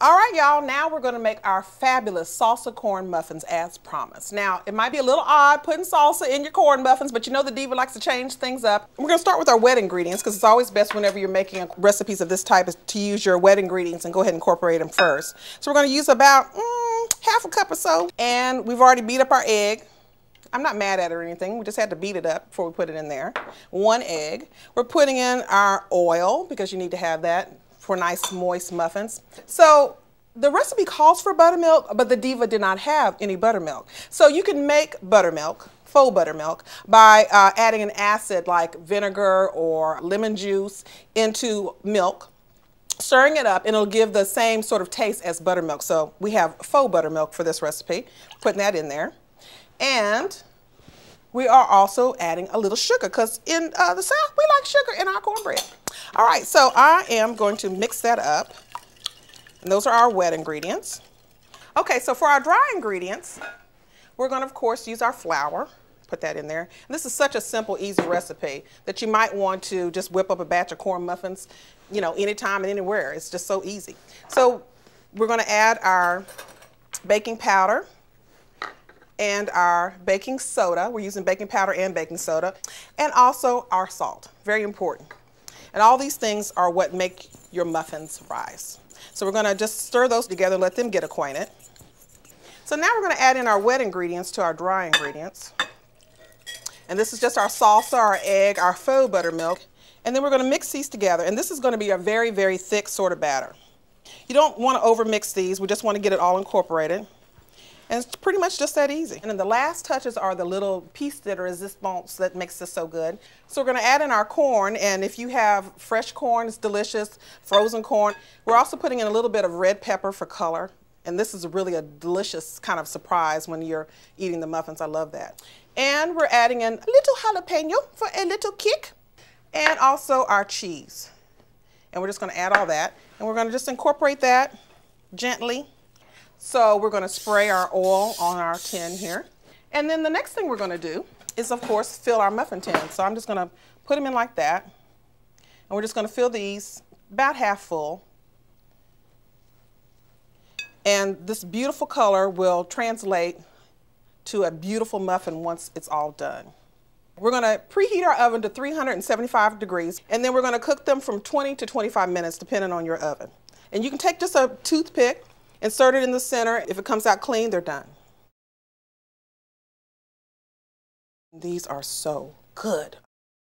All right, y'all, now we're going to make our fabulous salsa corn muffins as promised. Now, it might be a little odd putting salsa in your corn muffins, but you know the Diva likes to change things up. We're going to start with our wet ingredients because it's always best whenever you're making recipes of this type is to use your wet ingredients and go ahead and incorporate them first. So we're going to use about half a cup or so, and we've already beat up our egg. I'm not mad at it or anything. We just had to beat it up before we put it in there. 1 egg. We're putting in our oil because you need to have that for nice moist muffins. So the recipe calls for buttermilk, but the Diva did not have any buttermilk. So you can make buttermilk, faux buttermilk, by adding an acid like vinegar or lemon juice into milk, stirring it up, and it'll give the same sort of taste as buttermilk. So we have faux buttermilk for this recipe, putting that in there. And we are also adding a little sugar because in the South, we like sugar in our cornbread. All right, so I am going to mix that up. And those are our wet ingredients. Okay, so for our dry ingredients, we're going to, of course, use our flour. Put that in there. And this is such a simple, easy recipe that you might want to just whip up a batch of corn muffins, you know, anytime and anywhere. It's just so easy. So we're going to add our baking powder and our baking soda. We're using baking powder and baking soda, and also our salt, very important. And all these things are what make your muffins rise. So we're gonna just stir those together, let them get acquainted. So now we're gonna add in our wet ingredients to our dry ingredients. And this is just our salsa, our egg, our faux buttermilk, and then we're gonna mix these together. And this is gonna be a very, very thick sort of batter. You don't wanna overmix these, we just wanna get it all incorporated. And it's pretty much just that easy. And then the last touches are the little piece de resistance that makes this so good. So we're gonna add in our corn, and if you have fresh corn, it's delicious, frozen corn. We're also putting in a little bit of red pepper for color. And this is really a delicious kind of surprise when you're eating the muffins. I love that. And we're adding in a little jalapeno for a little kick, and also our cheese. And we're just gonna add all that. And we're gonna just incorporate that gently. So we're going to spray our oil on our tin here. And then the next thing we're going to do is, of course, fill our muffin tin. So I'm just going to put them in like that. And we're just going to fill these about half full. And this beautiful color will translate to a beautiful muffin once it's all done. We're going to preheat our oven to 375 degrees. And then we're going to cook them from 20 to 25 minutes, depending on your oven. And you can take just a toothpick, insert it in the center. If it comes out clean, they're done. These are so good.